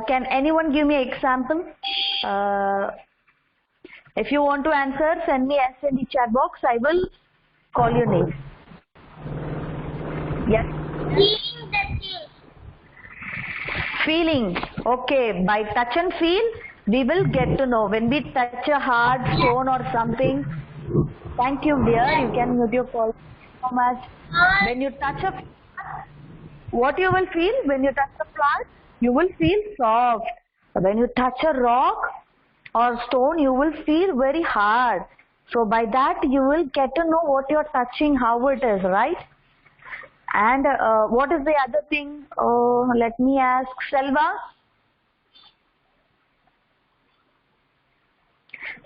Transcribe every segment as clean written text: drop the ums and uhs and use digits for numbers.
Can anyone give me an example? If you want to answer, send me S in the chat box. I will call your name. Yes. Feeling the thing. Feeling. Okay. By touch and feel, we will get to know. When we touch a hard stone or something. Thank you, dear. You can mute your call. So much. When you touch a, what you will feel when you touch the plant? You will feel soft. When you touch a rock or stone, you will feel very hard. So by that you will get to know what you are touching, how it is, right? And what is the other thing? Let me ask Selva.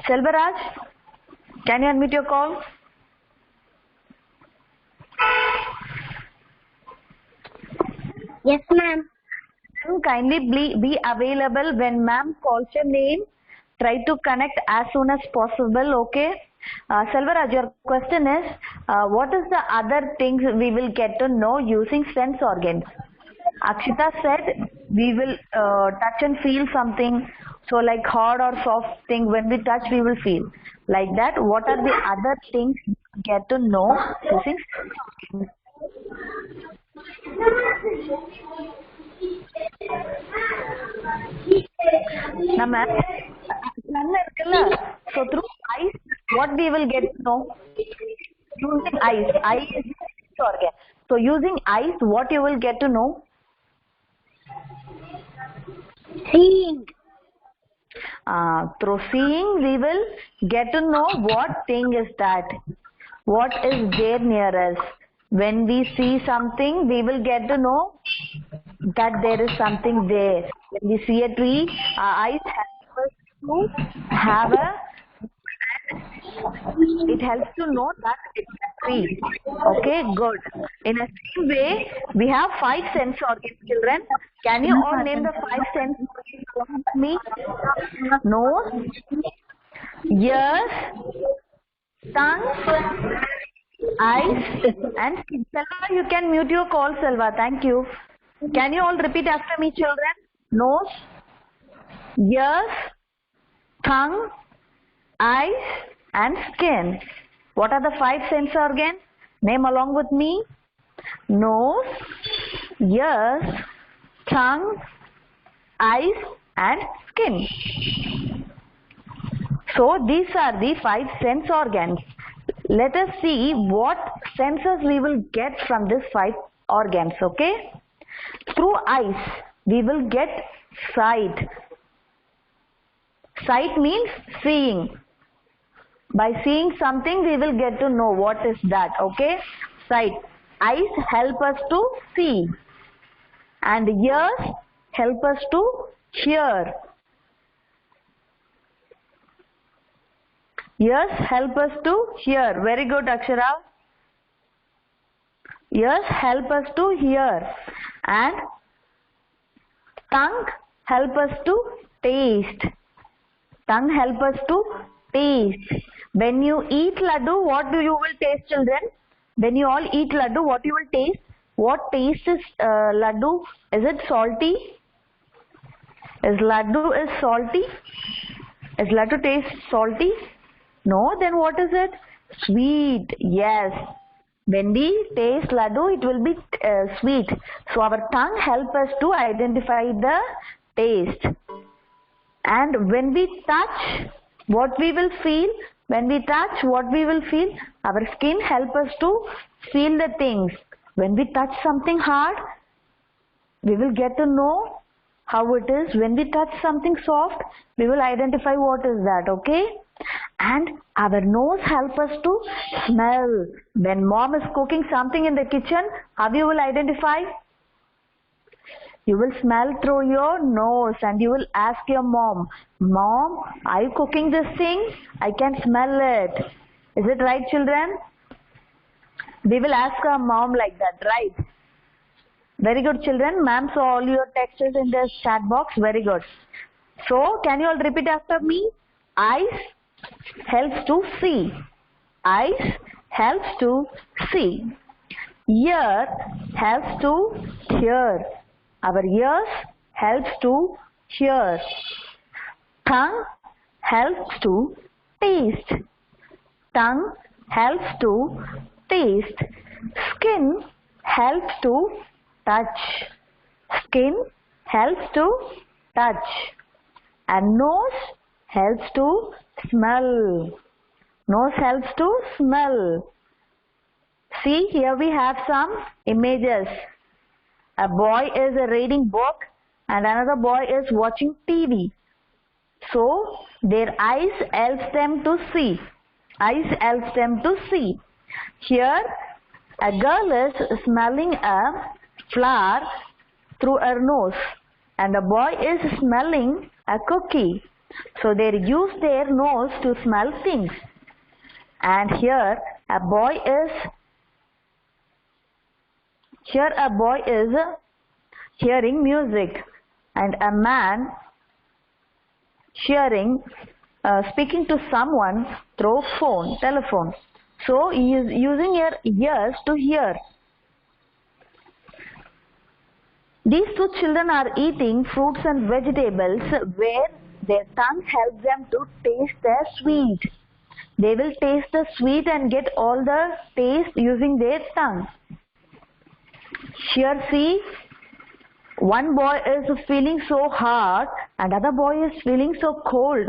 Selvaraj, can you unmute your call? Yes, ma'am. Kindly be available when ma'am calls your name. Try to connect as soon as possible, okay? Selvaraj, your question is, what is the other things we will get to know using sense organs? Akshita said we will touch and feel something. So like hard or soft thing, when we touch, we will feel. Like that, what are the other things we get to know using sense organs? So through eyes, what we will get to know? Using eyes. Eye is sense organ. So using eyes, what you will get to know? Seeing. Through seeing, we will get to know what thing is that. What is there near us? When we see something, we will get to know that there is something there. When we see a tree, our eyes help us to have it helps to know that it's a tree. Okay, good. In a same way, we have 5 sense organs, children. Can you all name the 5 sense organs along with me? Nose, ears, tongue, eyes, and skin. Selva, you can mute your call, Selva. Thank you. Can you all repeat after me, children? Nose, ears, tongue, eyes, and skin. What are the 5 sense organs? Name along with me. Nose, ears, tongue, eyes, and skin. So these are the 5 sense organs. Let us see what senses we will get from these 5 organs, okay? Through eyes, we will get sight. Sight means seeing. By seeing something, we will get to know what is that, okay? Sight. Eyes help us to see. And ears help us to hear. Ears help us to hear. Very good, Akshara. Ears help us to hear. And tongue help us to taste. Tongue help us to taste. When you eat laddu, what do you will taste, children? When you all eat laddu, what you will taste? What taste is laddu? Is it salty? Is laddu is salty? Is laddu taste salty? No, then what is it? Sweet. Yes. When we taste laddu, it will be sweet. So our tongue helps us to identify the taste. And when we touch, what we will feel? When we touch, what we will feel? Our skin helps us to feel the things. When we touch something hard, we will get to know how it is. When we touch something soft, we will identify what is that, okay? And our nose helps us to smell. When mom is cooking something in the kitchen, how you will identify? You will smell through your nose and you will ask your mom, Mom, are you cooking this thing? I can smell it. Is it right, children? We will ask our mom like that, right? Very good, children. Ma'am saw all your texts in the chat box. Very good. So, can you all repeat after me? Eyes helps to see. Eyes helps to see. Ear helps to hear. Our ears helps to hear. Tongue helps to taste. Tongue helps to taste. Skin helps to touch. Skin helps to touch. And nose helps to smell. Nose helps to smell. See, here we have some images. A boy is reading book and another boy is watching TV. So, their eyes helps them to see. Eyes helps them to see. Here, a girl is smelling a flower through her nose and a boy is smelling a cookie. So, they use their nose to smell things. And here, a boy is hearing music and a man speaking to someone through telephone. So he is using your ears to hear. These two children are eating fruits and vegetables where their tongue helps them to taste the sweet. They will taste the sweet and get all the taste using their tongue. Here see, one boy is feeling so hot and other boy is feeling so cold.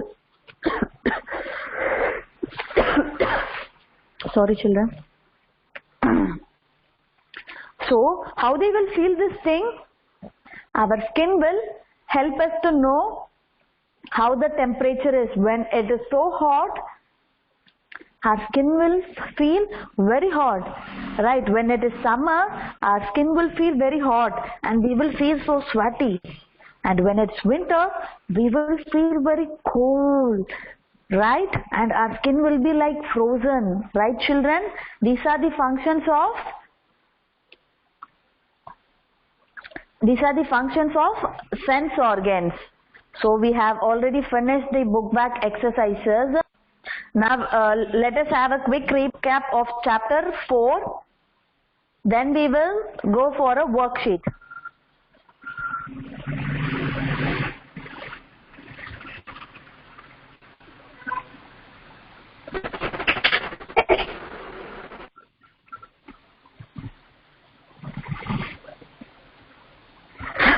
Sorry children. So how they will feel this thing? Our skin will help us to know how the temperature is. When it is so hot, our skin will feel very hot, right? When it is summer, our skin will feel very hot and we will feel so sweaty. And when it's winter, we will feel very cold, right? And our skin will be like frozen, right children? These are the functions of sense organs. So we have already finished the book back exercises. Now let us have a quick recap of chapter 4. Then we will go for a worksheet.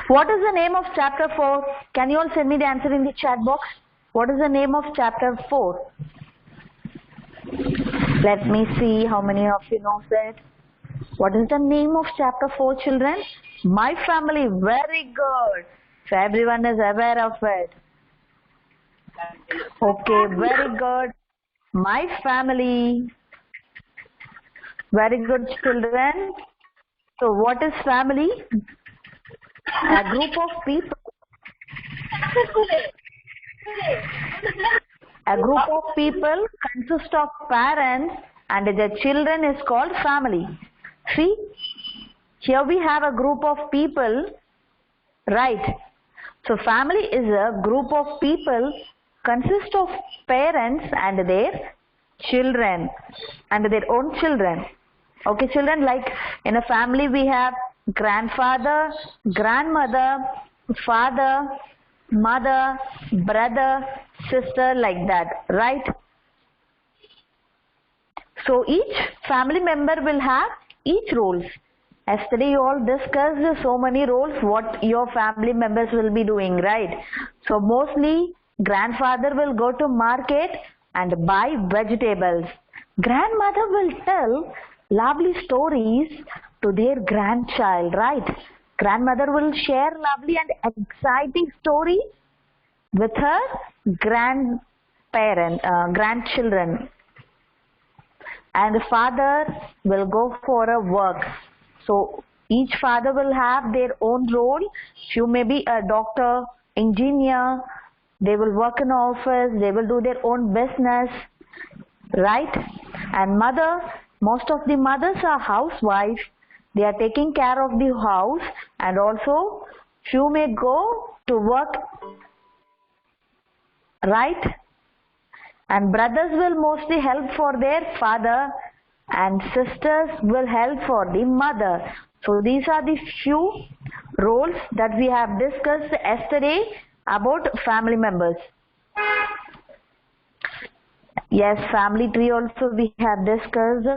What is the name of chapter 4? Can you all send me the answer in the chat box? What is the name of chapter 4? Let me see how many of you know that. What is the name of chapter 4, children? My Family. Very good. So everyone is aware of it. Okay, very good. My Family. Very good, children. So what is family? A group of people. A group of people consists of parents and their children is called family. See, here we have a group of people, right? So family is a group of people consist of parents and their children and their own children. Okay children, like in a family we have grandfather, grandmother, father, mother, brother, sister, like that, right? So each family member will have each roles. Yesterday you all discussed so many roles what your family members will be doing, right? So mostly grandfather will go to market and buy vegetables. Grandmother will tell lovely stories to their grandchild, right? Grandmother will share lovely and exciting stories with her grandchildren. And the father will go for a work. So each father will have their own role. You may be a doctor, engineer, they will work in office, they will do their own business, right? And mother, most of the mothers are housewives. They are taking care of the house and also you may go to work, right? And brothers will mostly help for their father and sisters will help for the mother. So these are the few roles that we have discussed yesterday about family members. Yes, family tree also we have discussed.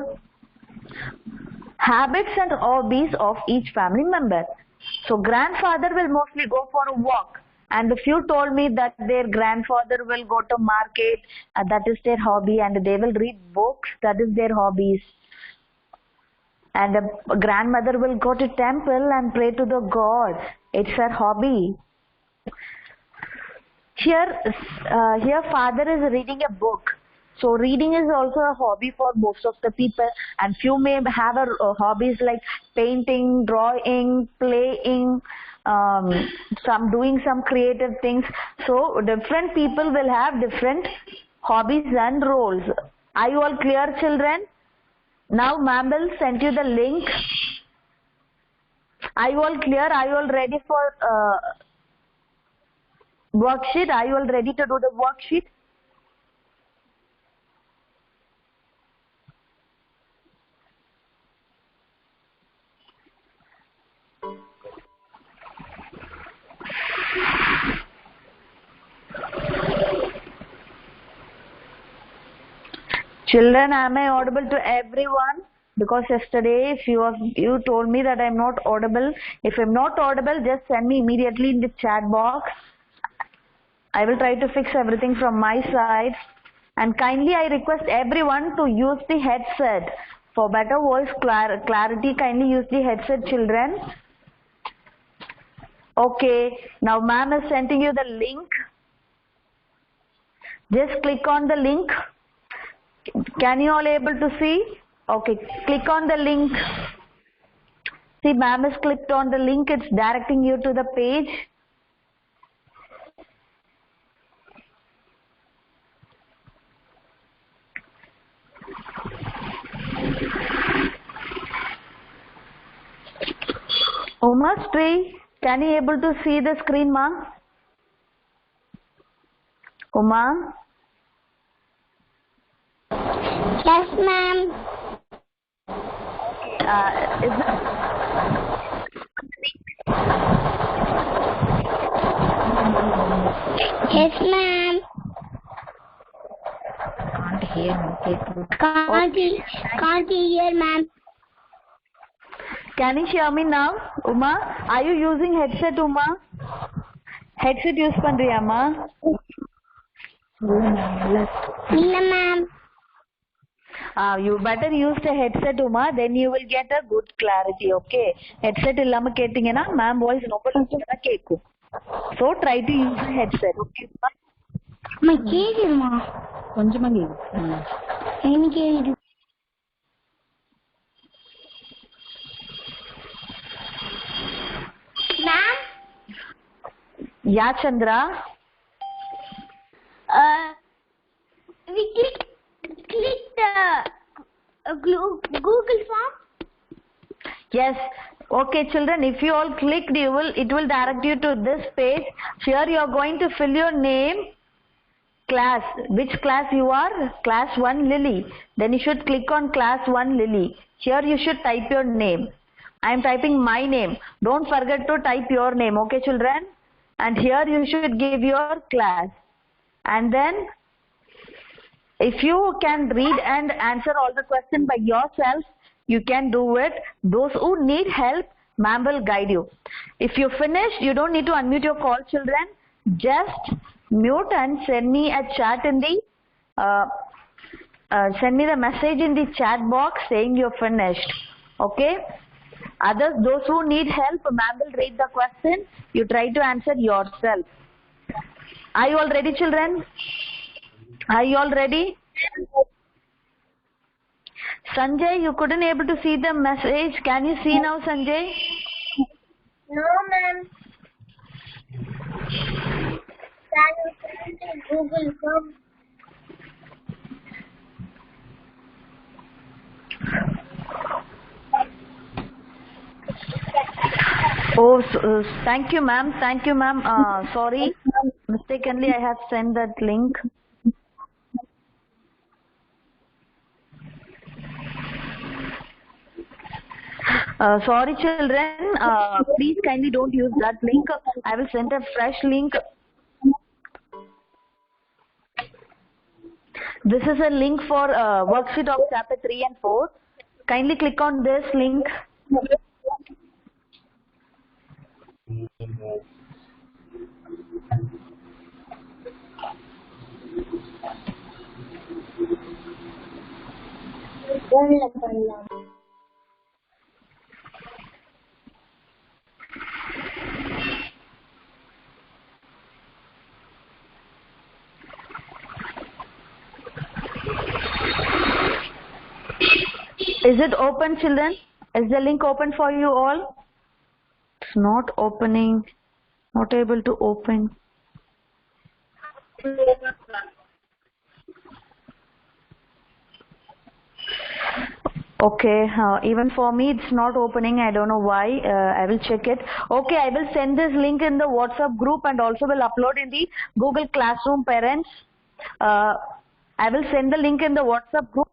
Habits and hobbies of each family member. So grandfather will mostly go for a walk, and if you told me that their grandfather will go to market, that is their hobby, and they will read books, that is their hobbies. And a grandmother will go to temple and pray to the God. It's her hobby. Here father is reading a book. So reading is also a hobby for most of the people, and few may have hobbies like painting, drawing, playing, doing some creative things. So different people will have different hobbies and roles. Are you all clear, children? Now ma'am will send you the link. Are you all clear? Are you all ready for worksheet? Are you all ready to do the worksheet? Children, am I audible to everyone? Because yesterday, few of you told me that I'm not audible. If I'm not audible, just send me immediately in the chat box. I will try to fix everything from my side. And kindly, I request everyone to use the headset. For better voice clarity, kindly use the headset, children. Okay, now ma'am is sending you the link. Just click on the link. Can you all able to see? Okay, click on the link. See, ma'am has clicked on the link. It's directing you to the page. Uma Sri, can you able to see the screen, ma'am? Uma? Yes, ma'am. Yes, ma'am. Can't hear me. Can't hear, ma'am. Can you hear me now, Uma? Are you using headset, Uma? Headset use பண்றியாமா? No, ma'am. You better use the headset, Uma. Then you will get a good clarity, okay? Headset இல்லாம கேட்டீங்கன்னா ma'am voice ரொம்ப கஷ்டமா கேட்கும். So try to use the headset, okay? அம்மா கேக்குதுமா? கொஞ்சமா கேக்குது. எனக்கு கேக்குது. Ma'am? Yeah, Chandra. We click the Google form. Yes. Okay, children. If you all clicked, it will direct you to this page. Here you are going to fill your name, class. Which class you are? Class 1 Lily. Then you should click on class 1 Lily. Here you should type your name. I am typing my name. Don't forget to type your name. Okay, children. And here you should give your class. And then if you can read and answer all the questions by yourself, you can do it. Those who need help, ma'am will guide you. If you finish, you don't need to unmute your call, children. Just mute and send me a chat in the send me the message in the chat box saying you're finished. Okay? Others, those who need help, ma'am will read the question. You try to answer yourself. Are you all ready, children? Are you all ready? Sanjay, you couldn't able to see the message. Can you see now, Sanjay? No, ma'am. Can you send the Google form? Oh, thank you, ma'am. Thank you, ma'am. Sorry, mistakenly I have sent that link. Sorry children, please kindly don't use that link. I will send a fresh link. This is a link for worksheet of chapter 3 and 4. Kindly click on this link. Is it open, children? Is the link open for you all? It's not opening. Not able to open. Okay, even for me it's not opening. I don't know why. I will check it. Okay, I will send this link in the WhatsApp group and also will upload in the Google Classroom parents. I will send the link in the WhatsApp group.